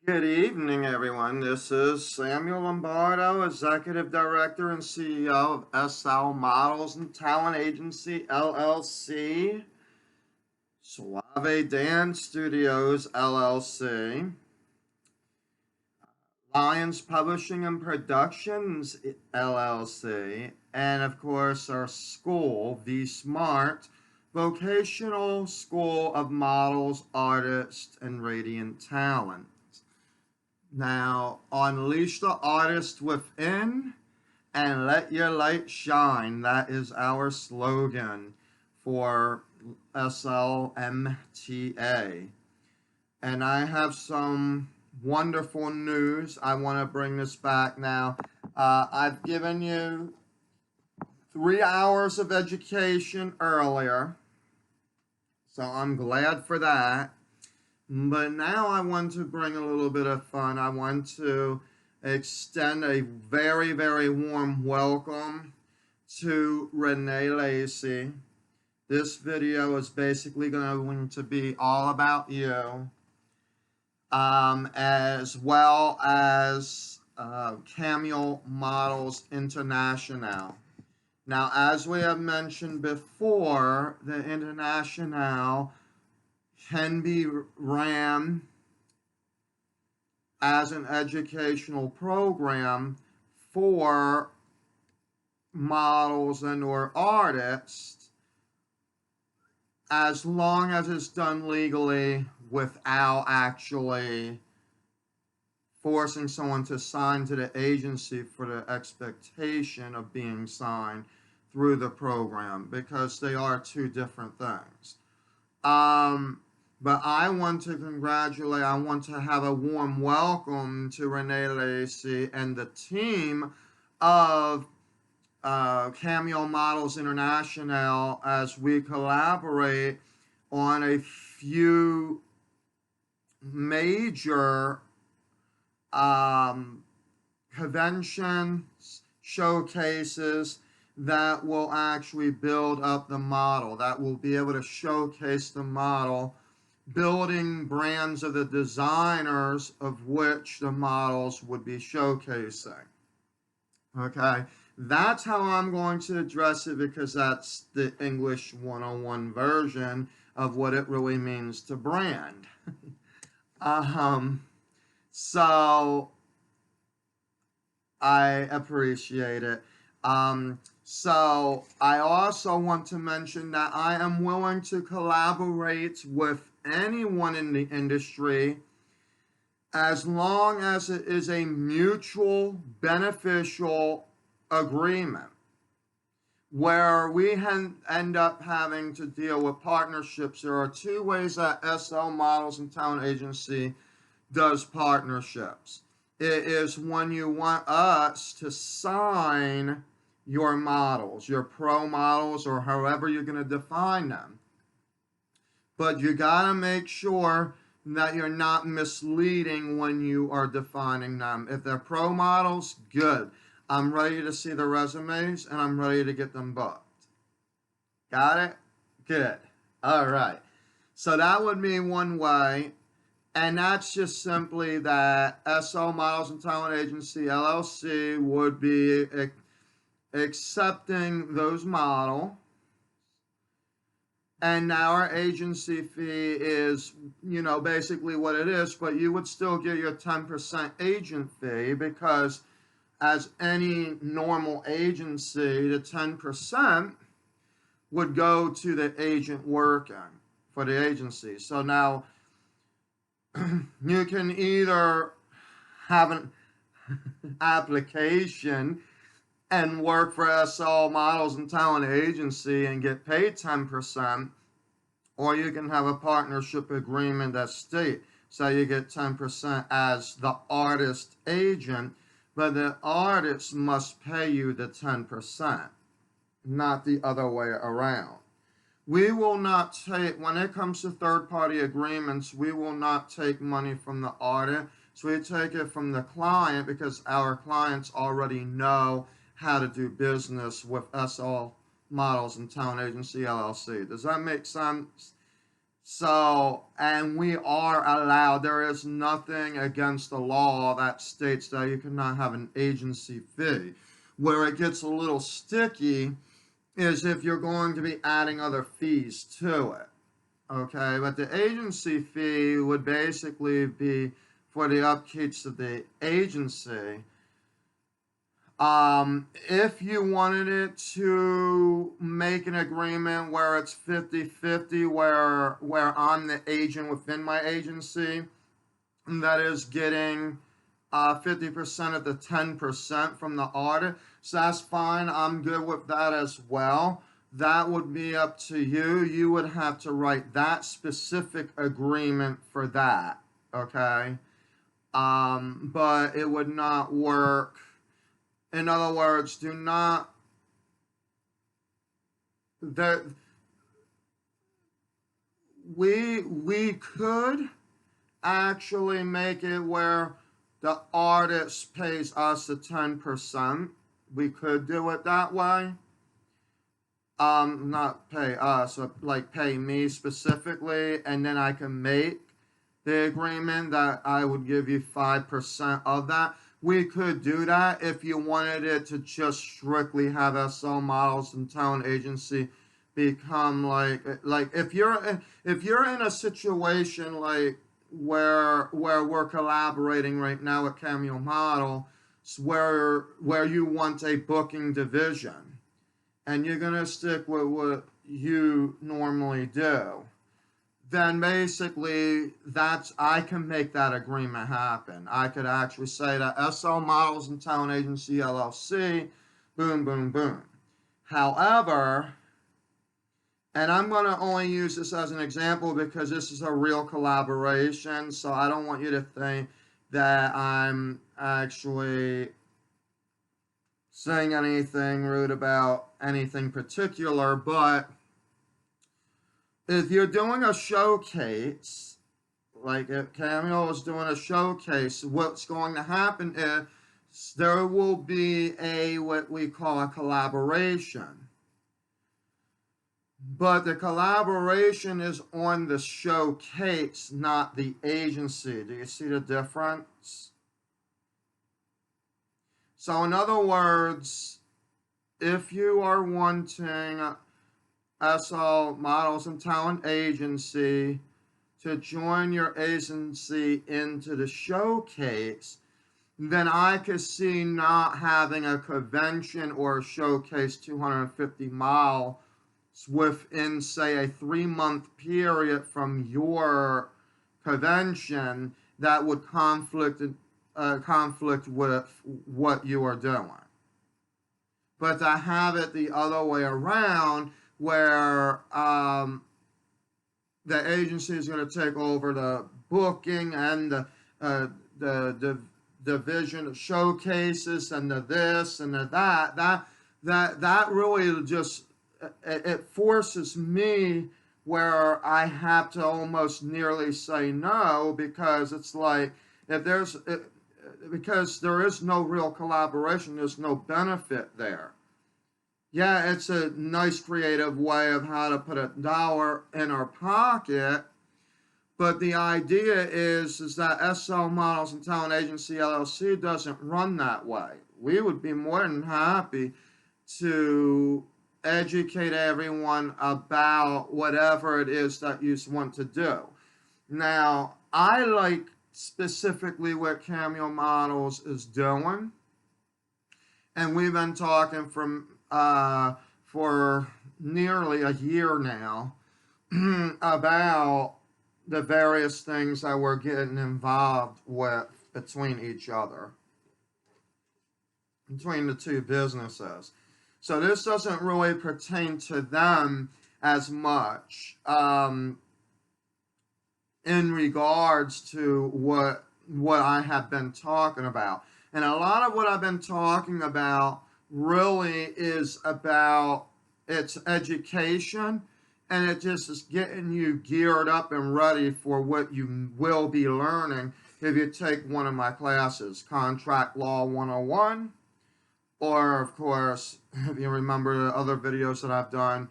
Good evening, everyone. This is Samuel Lombardo, Executive Director and CEO of SL Models and Talent Agency LLC, Suave Dance Studios LLC, Lions Publishing and Productions LLC, and of course our school, the Smart Vocational School of Models, Artists, and Radiant Talent. Now, unleash the artist within and let your light shine. That is our slogan for SLMTA. And I have some wonderful news. I want to bring this back now. I've given you 3 hours of education earlier, so I'm glad for that. But now I want to bring a little bit of fun. I want to extend a very, very warm welcome to Renee Lacey. This video is basically going to be all about you, as well as Cameo Models International. Now, as we have mentioned before, the International can be ran as an educational program for models and or artists as long as it's done legally without actually forcing someone to sign to the agency for the expectation of being signed through the program, because they are two different things. But I want to congratulate, I want to have a warm welcome to Renee Lacey and the team of Cameo Models International as we collaborate on a few major conventions, showcases that will actually build up the model, that will be able to showcase the model, building brands of the designers of which the models would be showcasing. Okay, that's how I'm going to address it, because that's the English 101 version of what it really means to brand. So I appreciate it. So I also want to mention that I am willing to collaborate with anyone in the industry as long as it is a mutual beneficial agreement where we end up having to deal with partnerships. There are two ways that SL Models and Talent Agency does partnerships. It is when you want us to sign your models, your pro models, or however you're going to define them. But you got to make sure that you're not misleading when you are defining them. If they're pro models, good. I'm ready to see the resumes and I'm ready to get them booked. Got it? Good. All right. So that would be one way. And that's just simply that SL Models and Talent Agency LLC would be accepting those models. And our agency fee is, basically what it is, but you would still get your 10% agent fee, because as any normal agency, the 10% would go to the agent working for the agency. So now you can either have an application and work for SL Models and Talent Agency and get paid 10%, or you can have a partnership agreement that states so you get 10% as the artist agent, but the artist must pay you the 10%, not the other way around. We will not take, when it comes to third-party agreements, we will not take money from the artist. So we take it from the client, because our clients already know how to do business with SL Models and Talent Agency LLC. Does that make sense? So, and we are allowed, there is nothing against the law that states that you cannot have an agency fee. Where it gets a little sticky is if you're going to be adding other fees to it. Okay, but the agency fee would basically be for the upkeeps of the agency. If you wanted it to make an agreement where it's 50-50, where I'm the agent within my agency, that is getting 50% of the 10% from the audit, so that's fine. I'm good with that as well. That would be up to you. You would have to write that specific agreement for that, okay? But it would not work. In other words, do not, that we could actually make it where the artist pays us the 10%. We could do it that way. Not pay us, like pay me specifically, and then I can make the agreement that I would give you 5% of that. We could do that if you wanted it to just strictly have SL Models and Talent Agency become like if you're in a situation like where we're collaborating right now with Cameo Model, where you want a booking division and you're gonna stick with what you normally do, then basically I can make that agreement happen. I could actually say that SL Models and Talent Agency LLC, boom, boom, boom. However, and I'm going to only use this as an example because this is a real collaboration, so I don't want you to think that I'm actually saying anything rude about anything particular, but if you're doing a showcase, like if Cameo is doing a showcase, what's going to happen is there will be what we call a collaboration. But the collaboration is on the showcase, not the agency. Do you see the difference? So in other words, if you are wanting SL Models and Talent Agency to join your agency into the showcase, then I could see not having a convention or a showcase 250 miles within, say, a 3-month period from your convention that would conflict with what you are doing. But to have it the other way around, where the agency is going to take over the booking and the division of showcases and the this and the that really just it forces me where I have to almost nearly say no, because it's like because there is no real collaboration, there's no benefit there. Yeah, it's a nice creative way of how to put $1 in our pocket, but the idea is that SL Models and Talent Agency LLC doesn't run that way. We would be more than happy to educate everyone about whatever it is that you want to do. Now, I like specifically what Cameo Models is doing, and we've been talking for nearly a year now about the various things that we're getting involved with between each other, between the two businesses. So this doesn't really pertain to them as much in regards to what I have been talking about. And a lot of what I've been talking about really is about its education, and it just is getting you geared up and ready for what you will be learning if you take one of my classes, Contract Law 101, or of course, if you remember the other videos that I've done,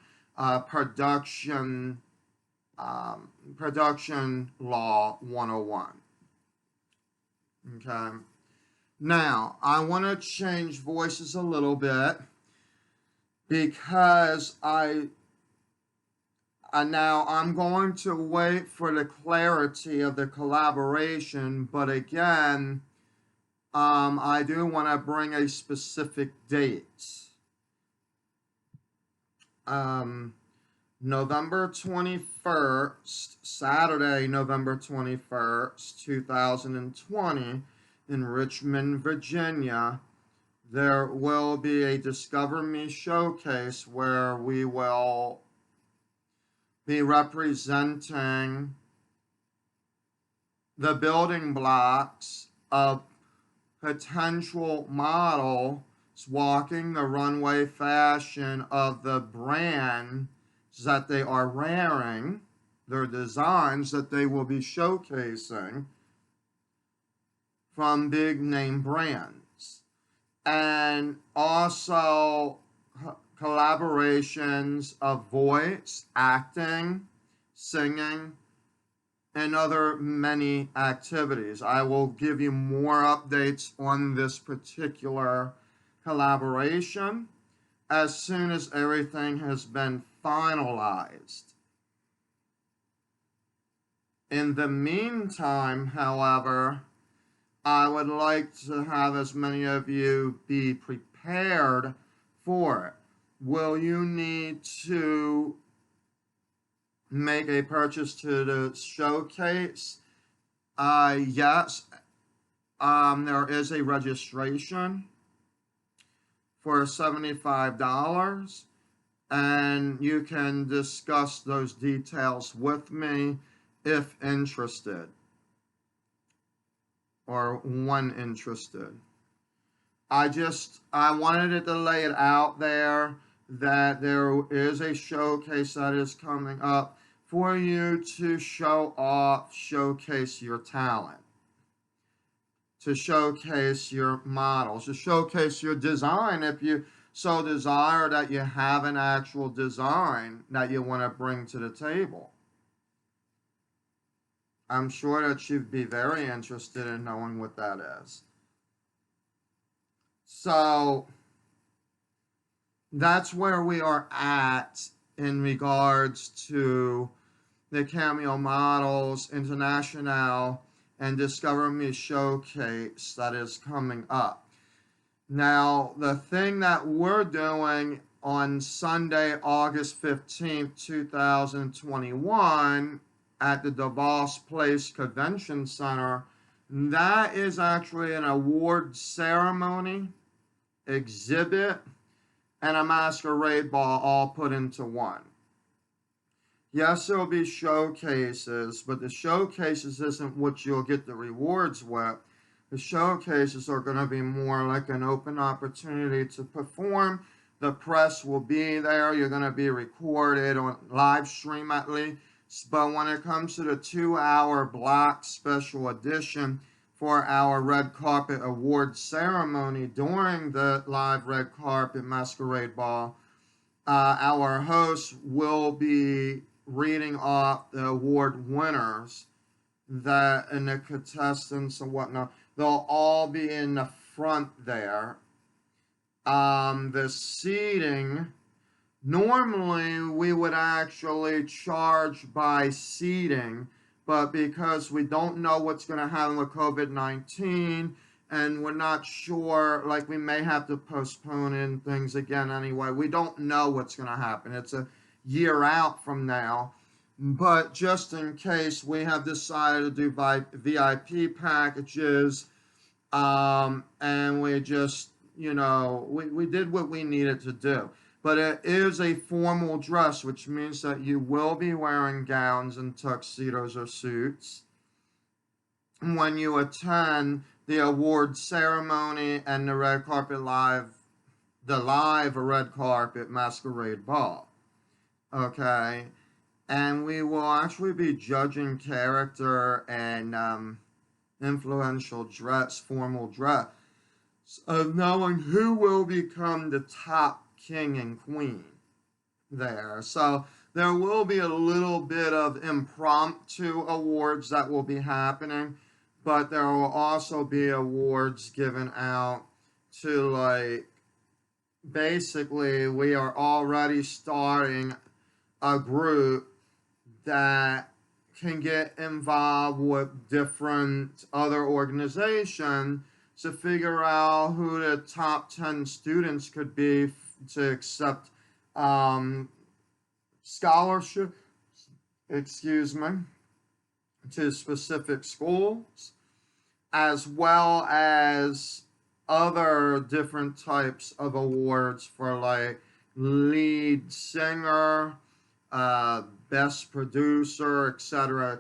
production Production Law 101. Okay. Now, I want to change voices a little bit because now I'm going to wait for the clarity of the collaboration, but again, I do want to bring a specific date. November 21st, Saturday, November 21st, 2020, in Richmond, Virginia, there will be a Discover Me showcase where we will be representing the building blocks of potential models walking the runway fashion of the brand that they are wearing, their designs that they will be showcasing from big name brands. And also collaborations of voice, acting, singing, and other many activities. I will give you more updates on this particular collaboration as soon as everything has been finalized. In the meantime, however, I would like to have as many of you be prepared for it. Will you need to make a purchase to the showcase? Yes. There is a registration for $75, and you can discuss those details with me if interested, or when interested. I wanted to lay it out there that there is a showcase that is coming up for you to showcase your talent, to showcase your models, to showcase your design if you so desire that you have an actual design that you want to bring to the table. I'm sure that you'd be very interested in knowing what that is. So that's where we are at in regards to the Cameo Models International and Discover Me Showcase that is coming up. Now, the thing that we're doing on Sunday, August 15th, 2021 at the DeVos Place Convention Center, that is actually an award ceremony, exhibit, and a masquerade ball all put into one. Yes, there will be showcases, but the showcases isn't what you'll get the rewards with. The showcases are going to be more like an open opportunity to perform. The press will be there. You're going to be recorded on live stream at least. But when it comes to the 2-hour block special edition for our red carpet award ceremony during the live red carpet masquerade ball, our hosts will be reading off the award winners and the contestants and whatnot. They'll all be in the front there. The seating, normally we would actually charge by seating, but because we don't know what's going to happen with COVID-19 and we're not sure, like we may have to postpone in things again anyway. We don't know what's going to happen. It's a year out from now. But just in case, we have decided to do VIP packages, and we just, we did what we needed to do. But it is a formal dress, which means that you will be wearing gowns and tuxedos or suits when you attend the award ceremony and the red carpet the live red carpet masquerade ball. Okay? And we will actually be judging character and influential dress, formal dress, of knowing who will become the top king and queen there. So There will be a little bit of impromptu awards that will be happening, but there will also be awards given out to, like, basically, we are already starting a group that can get involved with different other organizations to figure out who the top 10 students could be to accept scholarship, excuse me, to specific schools, as well as other different types of awards for, like, lead singer, best producer, etc.,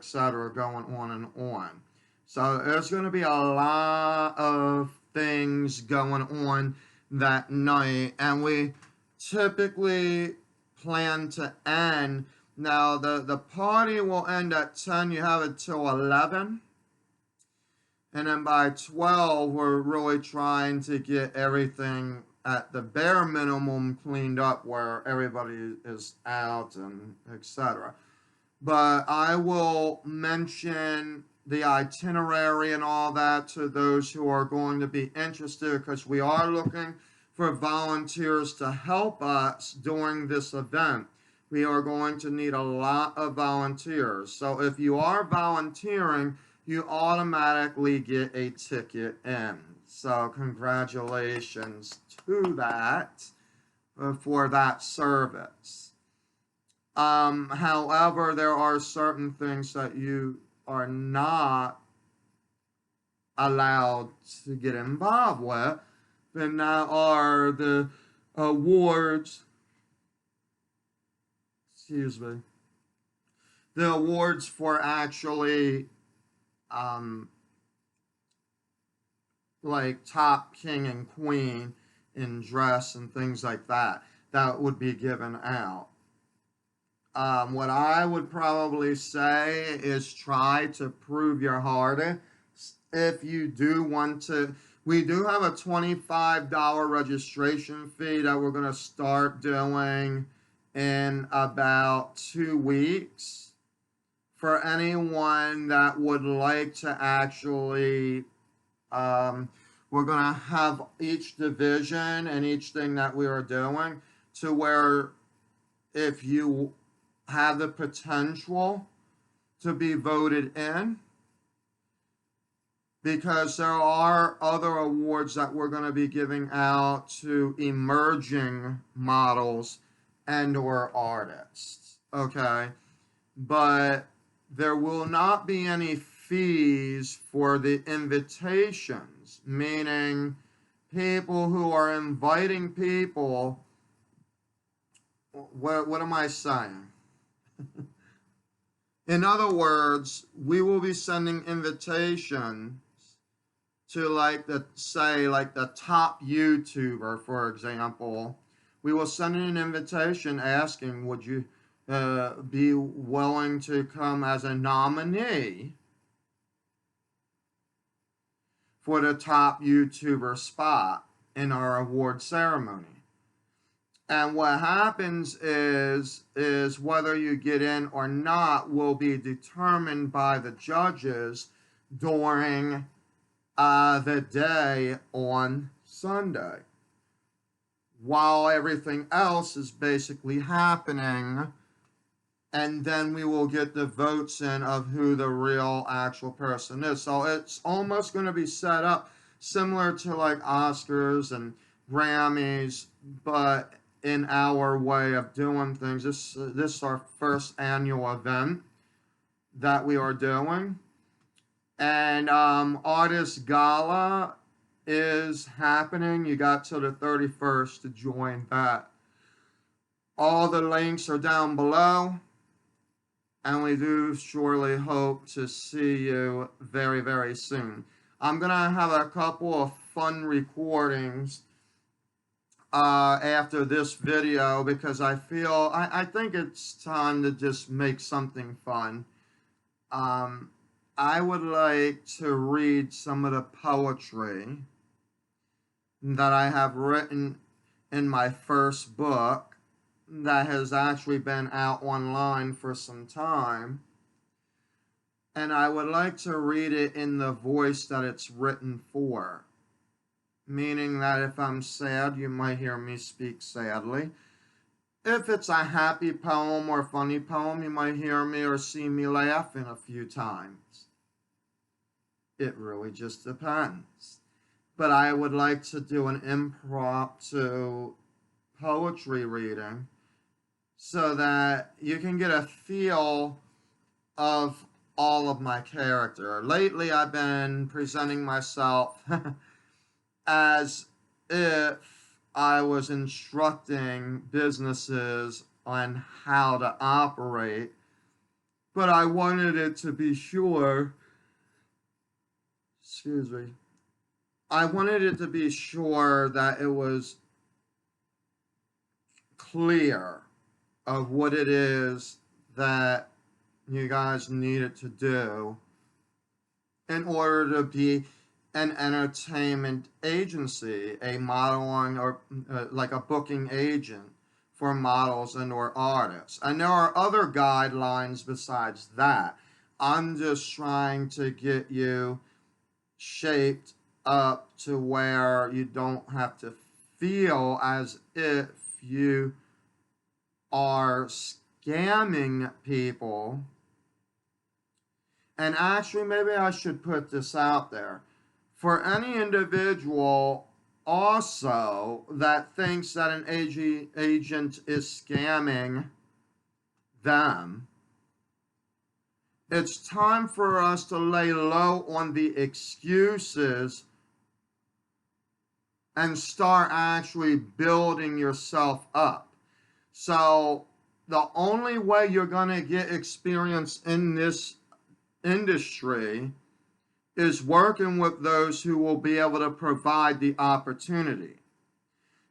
going on and on. So there's going to be a lot of things going on that night, and we typically plan to end. Now, the party will end at 10. You have it till 11. And then by 12, we're really trying to get everything at the bare minimum cleaned up where everybody is out and etc. But I will mention the itinerary and all that to those who are going to be interested, because we are looking for volunteers to help us during this event. We are going to need a lot of volunteers. So if you are volunteering, you automatically get a ticket in. So congratulations to that for that service. However, there are certain things that you are not allowed to get involved with, and that are the awards, excuse me, the awards for actually like top king and queen in dress and things like that, that would be given out. What I would probably say is try to prove your hardest. If you do want to, we do have a $25 registration fee that we're going to start doing in about 2 weeks. For anyone that would like to actually, we're going to have each division and each thing that we are doing to where if you have the potential to be voted in, because there are other awards that we're going to be giving out to emerging models and or artists, okay? But there will not be any fees for the invitations, meaning people who are inviting people. What am I saying? In other words, we will be sending invitations to, like, the top YouTuber, for example. We will send in an invitation asking, would you be willing to come as a nominee for the top YouTuber spot in our award ceremony. And what happens is whether you get in or not will be determined by the judges during the day on Sunday, while everything else is basically happening. And then we will get the votes in of who the real actual person is. So it's almost going to be set up similar to like Oscars and Grammys, but in our way of doing things. This is our first annual event that we are doing. And Artist Gala is happening. You got till the 31st to join that. All the links are down below. And we do surely hope to see you very, very soon. I'm going to have a couple of fun recordings after this video, because I think it's time to just make something fun. I would like to read some of the poetry that I have written in my first book that has actually been out online for some time. And I would like to read it in the voice that it's written for. Meaning that if I'm sad, you might hear me speak sadly. If it's a happy poem or funny poem, you might hear me or see me laughing a few times. It really just depends. But I would like to do an impromptu poetry reading so that you can get a feel of all of my character. Lately, I've been presenting myself as if I was instructing businesses on how to operate, but I wanted it to be sure, I wanted it to be sure that it was clear of what it is that you guys needed to do in order to be an entertainment agency, a modeling or like a booking agent for models and or artists. And there are other guidelines besides that. I'm just trying to get you shaped up to where you don't have to feel as if you are scamming people. And actually, maybe I should put this out there. For any individual also that thinks that an agent is scamming them, it's time for us to lay low on the excuses and start actually building yourself up. So the only way you're going to get experience in this industry is working with those who will be able to provide the opportunity.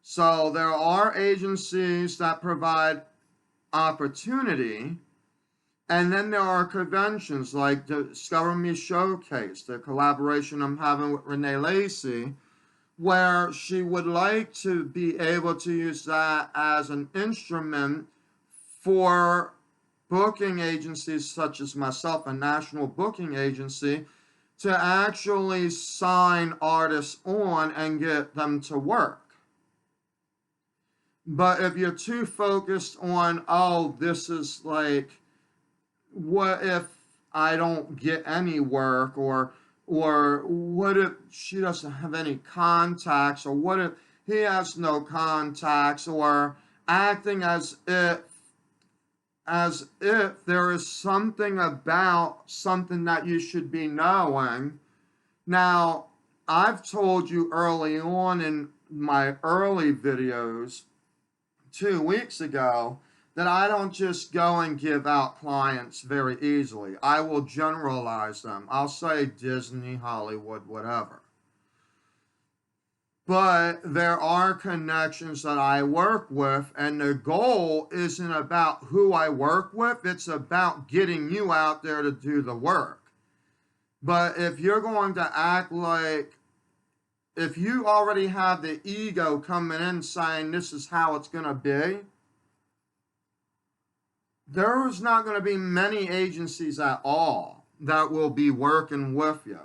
So there are agencies that provide opportunity, and then there are conventions like the Discover Me Showcase, the collaboration I'm having with Renee Lacey, where she would like to be able to use that as an instrument for booking agencies such as myself, a national booking agency, to actually sign artists on and get them to work. But if you're too focused on, oh, this is like, what if I don't get any work, or what if she doesn't have any contacts, or what if he has no contacts, or acting as if there is something about something that you should be knowing. Now, I've told you early on in my early videos 2 weeks ago that I don't just go and give out clients very easily. I will generalize them. I'll say Disney, Hollywood, whatever. But there are connections that I work with, and the goal isn't about who I work with. It's about getting you out there to do the work. But if you're going to act like, if you already have the ego coming in saying this is how it's going to be, there's not going to be many agencies at all that will be working with you.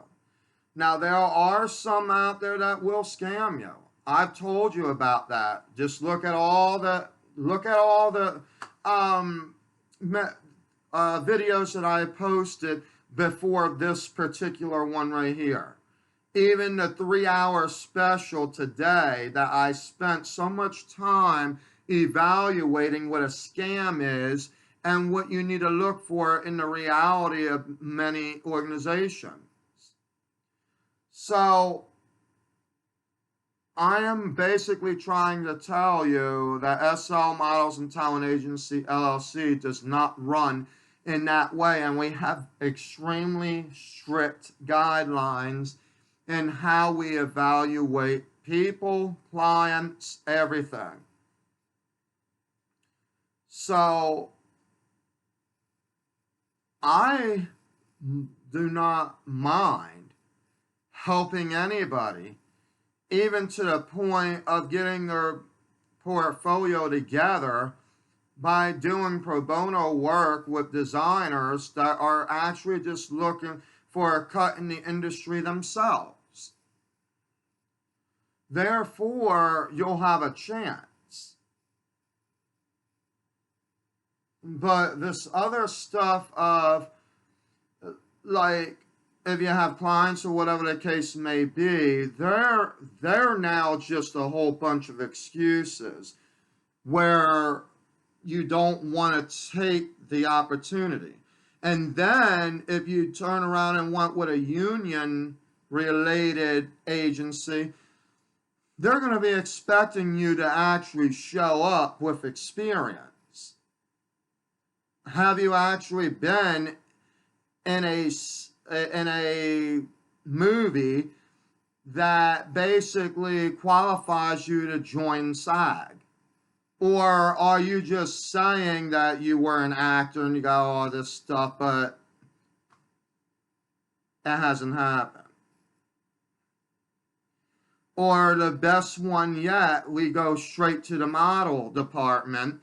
Now, there are some out there that will scam you. I've told you about that. Just look at all the videos that I posted before this particular one right here. Even the 3-hour special today that I spent so much time evaluating what a scam is and what you need to look for in the reality of many organizations. So I am basically trying to tell you that SL Models and Talent Agency LLC does not run in that way, and we have extremely strict guidelines in how we evaluate people, clients, everything. So I do not mind helping anybody, even to the point of getting their portfolio together by doing pro bono work with designers that are actually just looking for a cut in the industry themselves. Therefore, you'll have a chance. But this other stuff of, like, if you have clients or whatever the case may be, they're now just a whole bunch of excuses where you don't want to take the opportunity. And then if you turn around and want with a union related agency, they're going to be expecting you to actually show up with experience. Have you actually been in a movie that basically qualifies you to join SAG? Or are you just saying that you were an actor and you got all this stuff, but it hasn't happened? Or the best one yet, we go straight to the model department,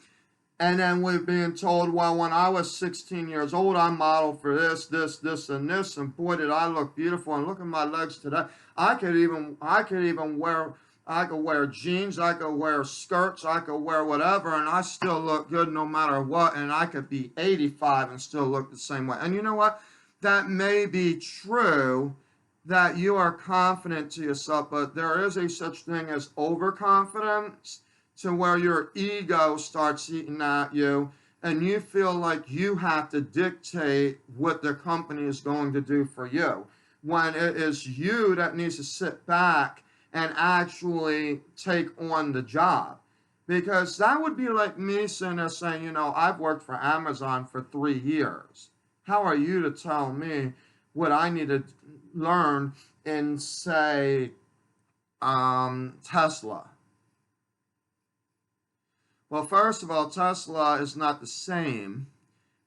and then we're being told, well, when I was 16 years old, I modeled for this, and this, and boy, did I look beautiful, and look at my legs today. I could wear jeans, I could wear skirts, I could wear whatever, and I still look good no matter what, and I could be 85 and still look the same way. And you know what? That may be true, that you are confident to yourself, but there is a such thing as overconfidence, to where your ego starts eating at you, and you feel like you have to dictate what the company is going to do for you, when it is you that needs to sit back and actually take on the job. Because that would be like me sitting there saying, you know, I've worked for Amazon for 3 years. How are you to tell me what I need to learn in, say, Tesla? Well, first of all, Tesla is not the same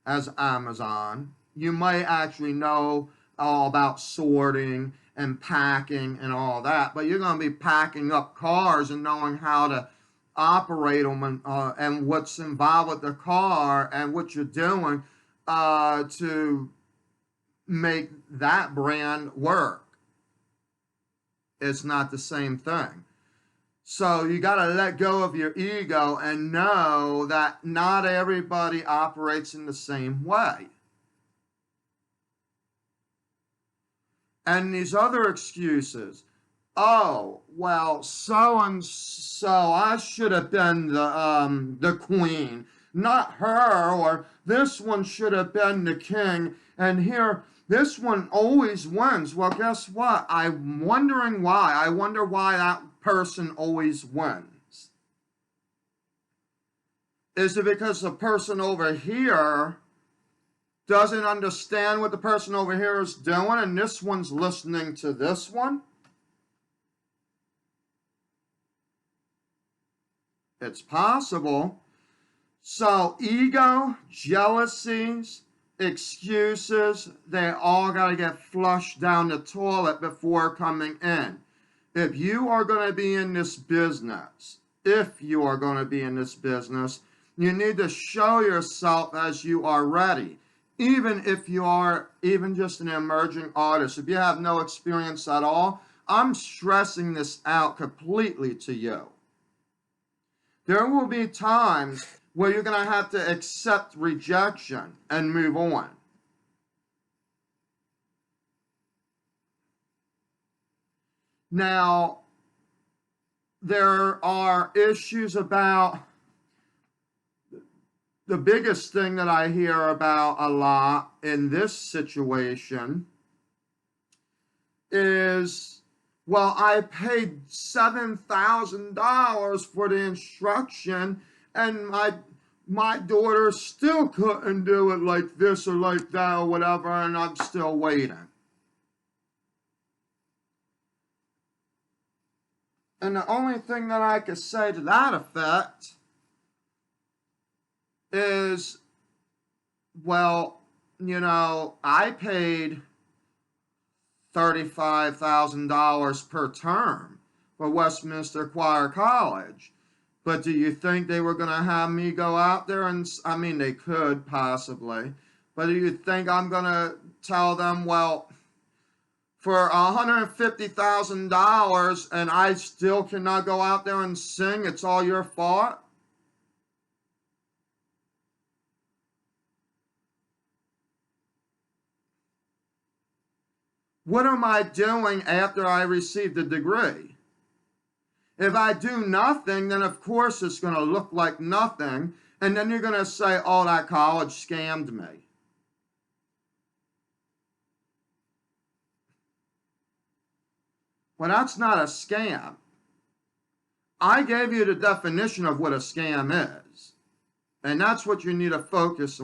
as Amazon. You might actually know all about sorting and packing and all that, but you're going to be packing up cars and knowing how to operate them, and what's involved with the car and what you're doing to make that brand work. It's not the same thing. So you got to let go of your ego and know that not everybody operates in the same way. And these other excuses, oh, well, so and so, I should have been the queen, not her, or this one should have been the king, and here, this one always wins. Well, guess what? I'm wondering why. I wonder why that person always wins. Is it because the person over here doesn't understand what the person over here is doing, and this one's listening to this one? It's possible. So ego, jealousies, excuses, they all got to get flushed down the toilet before coming in. If you are going to be in this business, you need to show yourself as you are ready. Even if you are even just an emerging artist, if you have no experience at all, I'm stressing this out completely to you. There will be times where you're going to have to accept rejection and move on. Now, there are issues about, the biggest thing that I hear about a lot in this situation is, well, I paid $7,000 for the instruction, and my daughter still couldn't do it like this or like that or whatever, and I'm still waiting. And the only thing that I could say to that effect is, well, you know, I paid $35,000 per term for Westminster Choir College. But do you think they were going to have me go out there and, I mean, they could possibly, but do you think I'm going to tell them, well, for $150,000 and I still cannot go out there and sing, it's all your fault? What am I doing after I receive the degree? If I do nothing, then of course it's going to look like nothing. And then you're going to say, oh, that college scammed me. Well, that's not a scam. I gave you the definition of what a scam is. And that's what you need to focus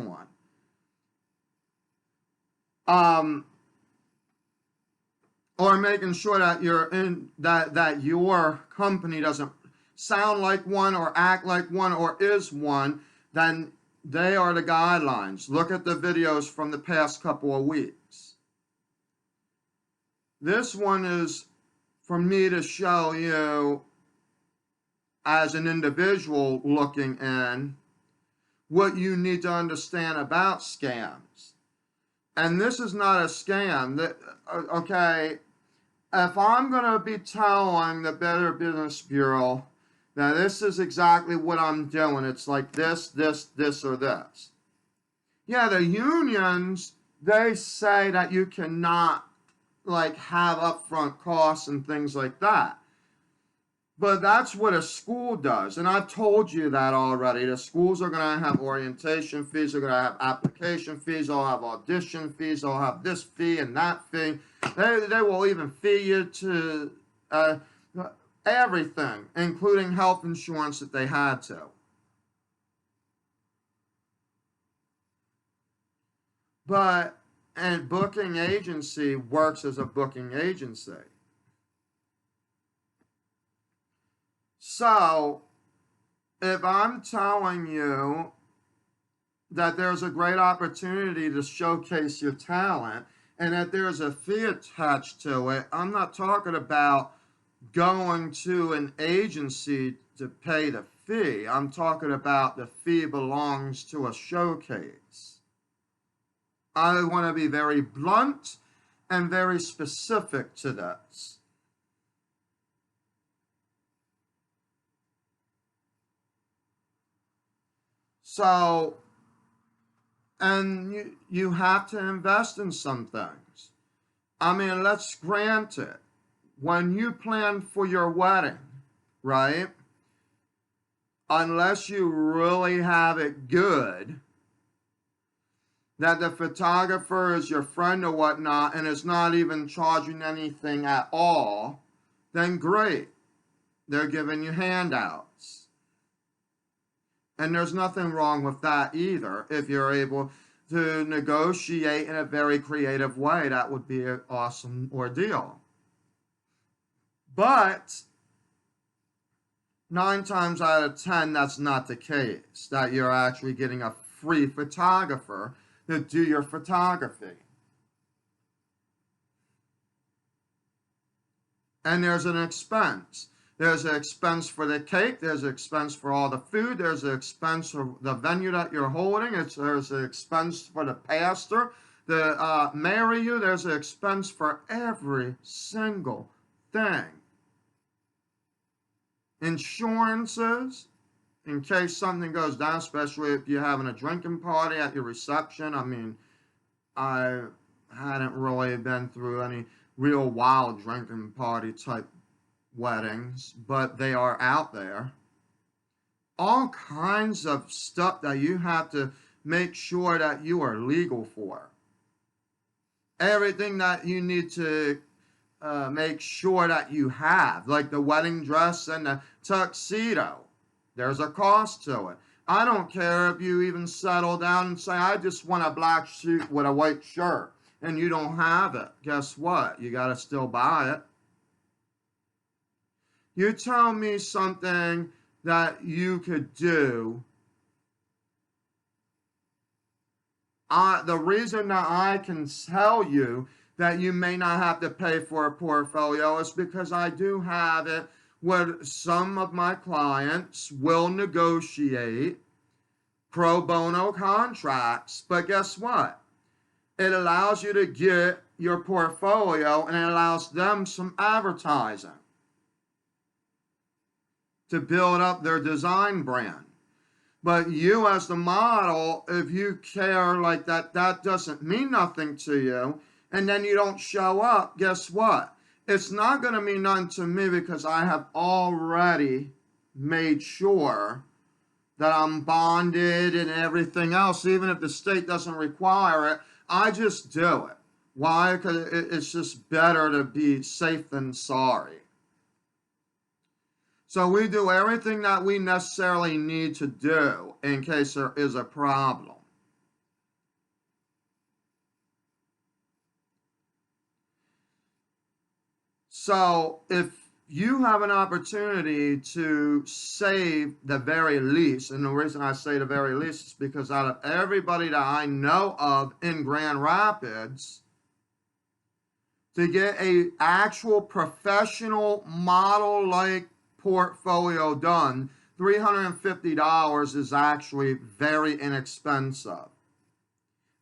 on. Or making sure that you're in that your company doesn't sound like one or act like one or is one, then they are the guidelines. Look at the videos from the past couple of weeks. This one is for me to show you as an individual looking in what you need to understand about scams. And this is not a scam. Okay, if I'm going to be telling the Better Business Bureau that this is exactly what I'm doing, it's like this, this, or this. Yeah, the unions, they say that you cannot like have upfront costs and things like that. But that's what a school does. And I've told you that already. The schools are going to have orientation fees. They're going to have application fees. They'll have audition fees. They'll have this fee and that fee. They will even fee you to everything, including health insurance if they had to. But a booking agency works as a booking agency. So, if I'm telling you that there's a great opportunity to showcase your talent and that there's a fee attached to it, I'm not talking about going to an agency to pay the fee. I'm talking about the fee belongs to a showcase. I want to be very blunt and very specific to this. So, and you have to invest in some things. I mean, let's grant it. When you plan for your wedding, right? Unless you really have it good, that the photographer is your friend or whatnot and is not even charging anything at all, then great. They're giving you handouts. And there's nothing wrong with that either. If you're able to negotiate in a very creative way, that would be an awesome ordeal. But 9 times out of 10, that's not the case, that you're actually getting a free photographer to do your photography. And there's an expense. There's an expense for the cake. There's an expense for all the food. There's an expense for the venue that you're holding. There's an expense for the pastor to marry you. There's an expense for every single thing. Insurances, in case something goes down, especially if you're having a drinking party at your reception. I mean, I hadn't really been through any real wild drinking party type weddings, but they are out there. All kinds of stuff that you have to make sure that you are legal for. Everything that you need to make sure that you have, like the wedding dress and the tuxedo. There's a cost to it. I don't care if you even settle down and say, I just want a black suit with a white shirt, and you don't have it. Guess what? You got to still buy it. You tell me something that you could do. The reason that I can tell you that you may not have to pay for a portfolio is because I do have it where some of my clients will negotiate pro bono contracts. But guess what? It allows you to get your portfolio, and it allows them some advertising to build up their design brand. But you as the model, if you care like that, that doesn't mean nothing to you, and then you don't show up, guess what? It's not going to mean nothing to me because I have already made sure that I'm bonded and everything else. Even if the state doesn't require it, I just do it. Why? Because it's just better to be safe than sorry. So we do everything that we necessarily need to do in case there is a problem. So if you have an opportunity to save the very least, and the reason I say the very least is because out of everybody that I know of in Grand Rapids, to get a actual professional model-like portfolio done, $350 is actually very inexpensive.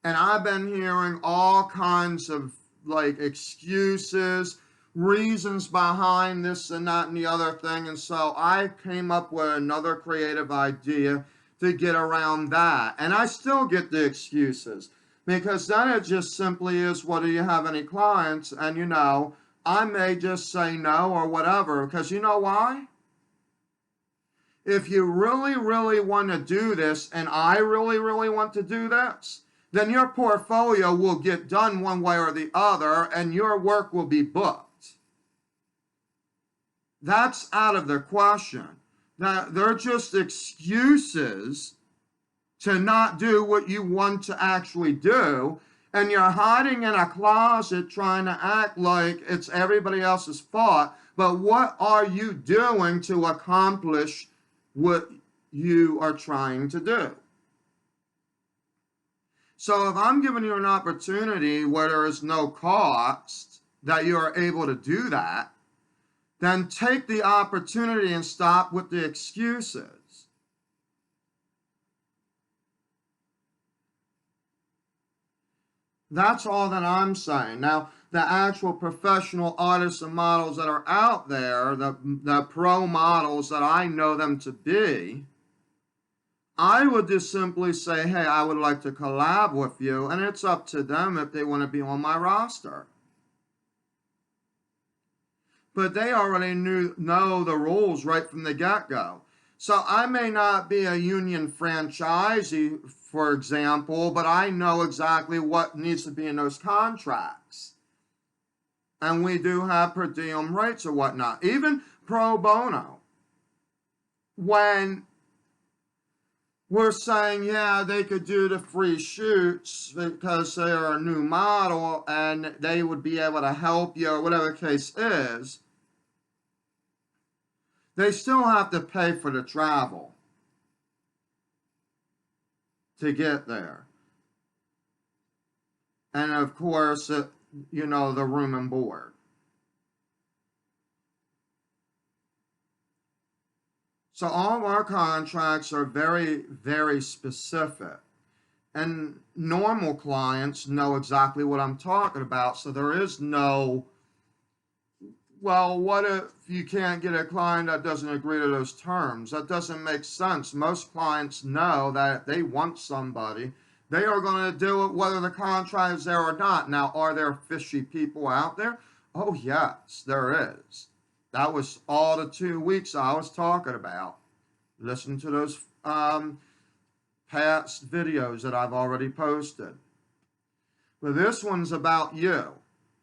And I've been hearing all kinds of like excuses, reasons behind this and that and the other thing. And so I came up with another creative idea to get around that. And I still get the excuses because then it just simply is, well, do you have any clients? And you know, I may just say no or whatever, because you know why? If you really, really want to do this, and I really, really want to do this, then your portfolio will get done one way or the other, and your work will be booked. That's out of the question. They're just excuses to not do what you want to actually do, and you're hiding in a closet trying to act like it's everybody else's fault. But what are you doing to accomplish what you are trying to do? So if I'm giving you an opportunity where there is no cost that you are able to do that, then take the opportunity and stop with the excuses. That's all that I'm saying. Now, the actual professional artists and models that are out there, the pro models that I know them to be, I would just simply say, hey, I would like to collab with you, and it's up to them if they want to be on my roster. But they already know the rules right from the get-go. So I may not be a union franchisee, for example, but I know exactly what needs to be in those contracts. And we do have per diem rates or whatnot. Even pro bono. When we're saying, yeah, they could do the free shoots because they're a new model and they would be able to help you or whatever the case is, they still have to pay for the travel to get there. And of course, you know, the room and board. So all of our contracts are very, very specific. And normal clients know exactly what I'm talking about. So there is no, well, what if you can't get a client that doesn't agree to those terms? That doesn't make sense. Most clients know that if they want somebody, they are going to do it whether the contract is there or not. Now, are there fishy people out there? Oh, yes, there is. That was all the 2 weeks I was talking about. Listen to those past videos that I've already posted. But this one's about you.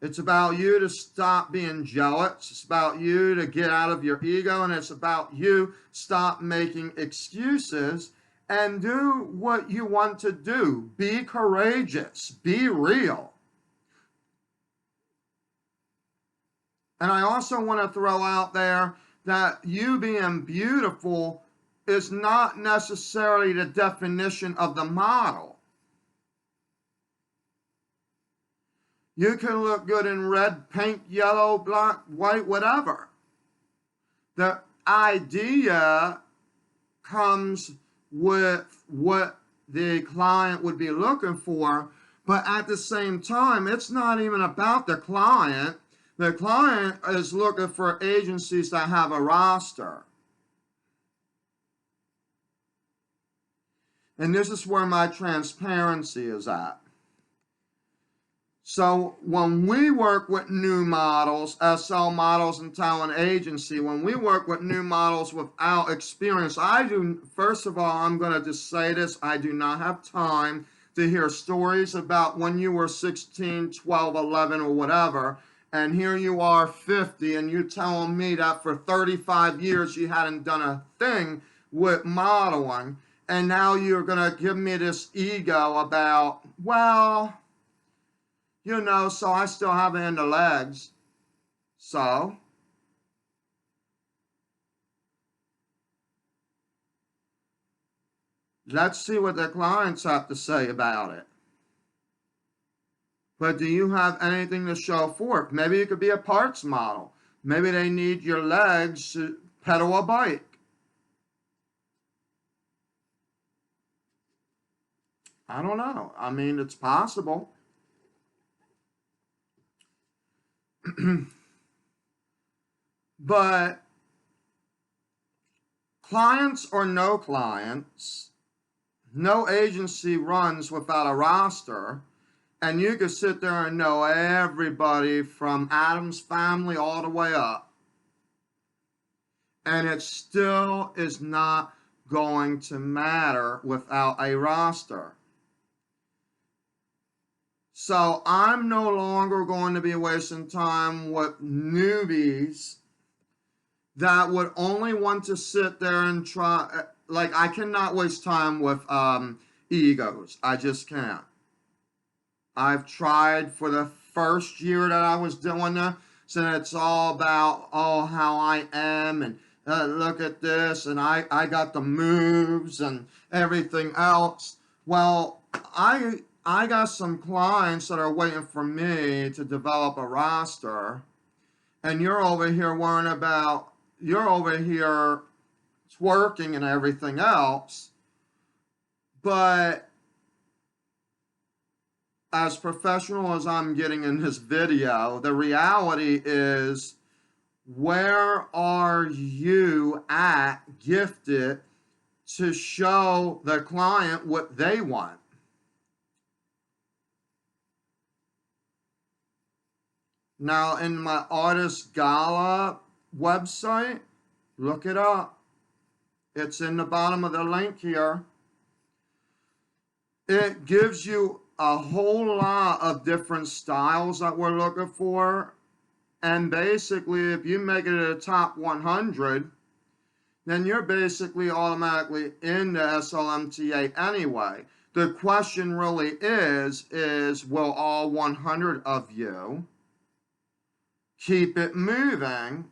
It's about you to stop being jealous. It's about you to get out of your ego, and it's about you stop making excuses and do what you want to do. Be courageous. Be real. And I also want to throw out there that you being beautiful is not necessarily the definition of the model. You can look good in red, pink, yellow, black, white, whatever. The idea comes with what the client would be looking for, but at the same time, it's not even about the client. The client is looking for agencies that have a roster. And this is where my transparency is at. So when we work with new models, SL models and talent agency, when we work with new models without experience, first of all, I'm going to just say this, I do not have time to hear stories about when you were 16, 12, 11, or whatever, and here you are 50, and you're telling me that for 35 years you hadn't done a thing with modeling, and now you're going to give me this ego about, well, you know, so I still have it in the legs. So, let's see what the clients have to say about it. But do you have anything to show for it? Maybe it could be a parts model. Maybe they need your legs to pedal a bike. I don't know. I mean, it's possible. But clients or no clients, no agency runs without a roster, and you could sit there and know everybody from Adam's family all the way up, and it still is not going to matter without a roster. So I'm no longer going to be wasting time with newbies that would only want to sit there and try. Like, I cannot waste time with egos. I just can't. I've tried for the first year that I was doing this, and it's all about, oh, how I am, and look at this, and I got the moves and everything else. Well, I got some clients that are waiting for me to develop a roster, and you're over here worrying about, you're over here twerking and everything else, but as professional as I'm getting in this video, the reality is, where are you at gifted to show the client what they want? Now, in my Artist Gala website, look it up. It's in the bottom of the link here. It gives you a whole lot of different styles that we're looking for. And basically, if you make it a top 100, then you're basically automatically in the SLMTA anyway. The question really is will all 100 of you keep it moving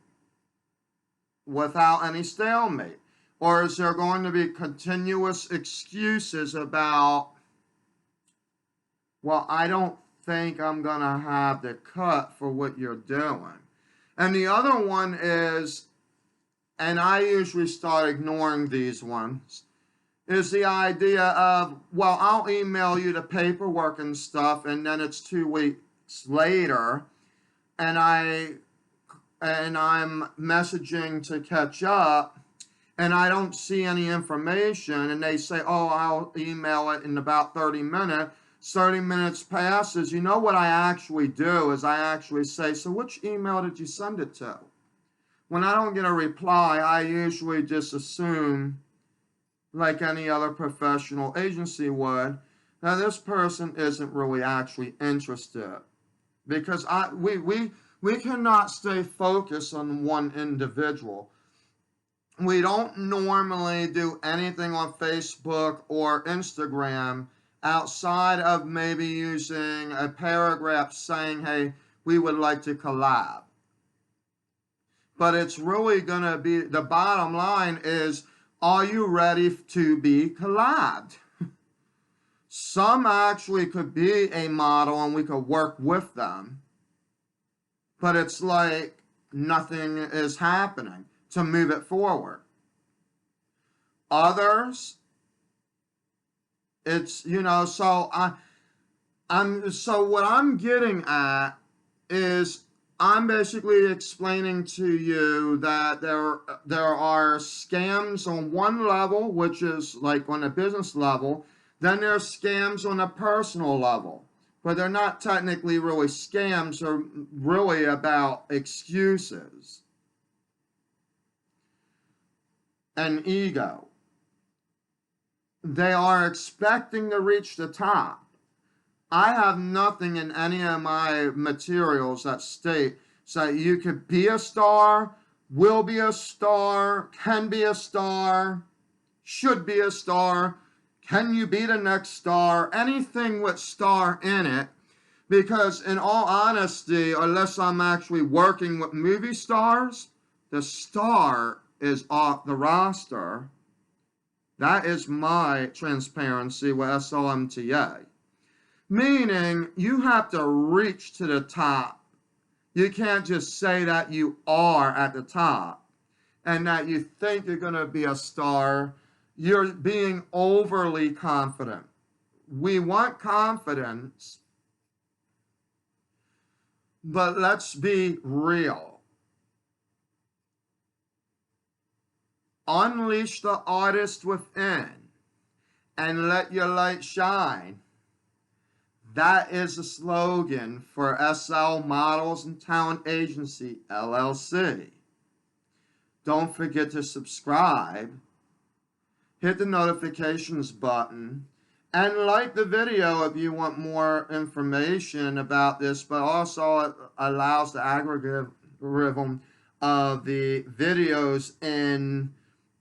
without any stalemate? Or is there going to be continuous excuses about, well, I don't think I'm going to have the cut for what you're doing? And the other one is, and I usually start ignoring these ones, is the idea of, well, I'll email you the paperwork and stuff, and then it's 2 weeks later, and I'm messaging to catch up, and I don't see any information, and they say, oh, I'll email it in about 30 minutes. 30 minutes passes. You know what I actually do is I actually say, so which email did you send it to? When I don't get a reply, I usually just assume, like any other professional agency would, that this person isn't really actually interested. Because we cannot stay focused on one individual. We don't normally do anything on Facebook or Instagram outside of maybe using a paragraph saying, hey, we would like to collab. But it's really going to be, the bottom line is, are you ready to be collabed? Some actually could be a model and we could work with them. But it's like nothing is happening. to move it forward. Others, it's, you know, so so what I'm getting at is I'm basically explaining to you that there are scams on one level, which is like on a business level. Then there's scams on a personal level, but they're not technically really scams. They're really about excuses and ego. They are expecting to reach the top. I have nothing in any of my materials that state so that you could be a star, will be a star, can be a star, should be a star, can you be the next star, anything with star in it. Because in all honesty, unless I'm actually working with movie stars, the star is off the roster. That is my transparency with SLMTA. Meaning, you have to reach to the top. You can't just say that you are at the top and that you think you're going to be a star. You're being overly confident. We want confidence, but let's be real. Unleash the artist within and let your light shine. That is the slogan for SL Models and Talent Agency LLC. Don't forget to subscribe, hit the notifications button, and like the video if you want more information about this, but also it allows the algorithm of the videos in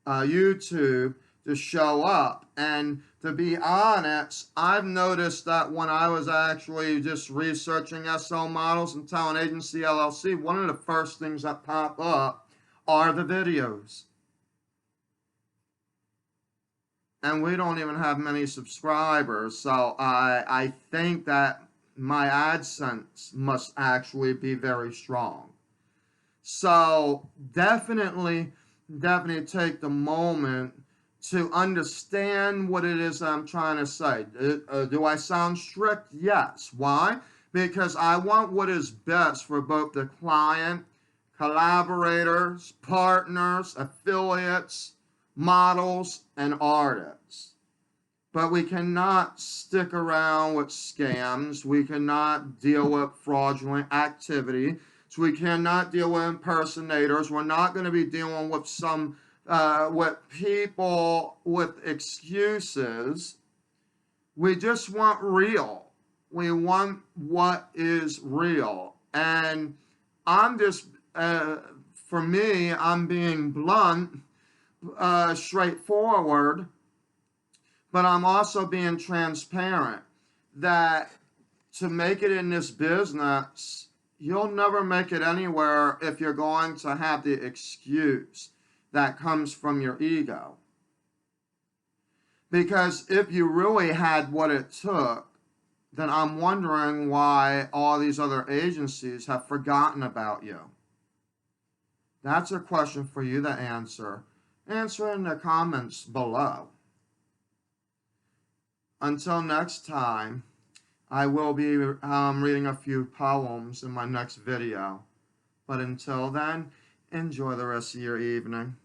YouTube to show up. And to be honest, I've noticed that when I was actually just researching SL Models and Talent Agency LLC, one of the first things that pop up are the videos. And we don't even have many subscribers, so I think that my AdSense must actually be very strong. So definitely take the moment to understand what it is I'm trying to say. Do I sound strict? Yes. Why? Because I want what is best for both the client, collaborators, partners, affiliates, models, and artists. But we cannot stick around with scams. We cannot deal with fraudulent activity. So we cannot deal with impersonators. We're not going to be dealing with with people with excuses. We just want real. We want what is real. And I'm just, for me, I'm being blunt, straightforward, but I'm also being transparent that to make it in this business, you'll never make it anywhere if you're going to have the excuse that comes from your ego. Because if you really had what it took, then I'm wondering why all these other agencies have forgotten about you. That's a question for you to answer. Answer in the comments below. Until next time, I will be reading a few poems in my next video. But until then, enjoy the rest of your evening.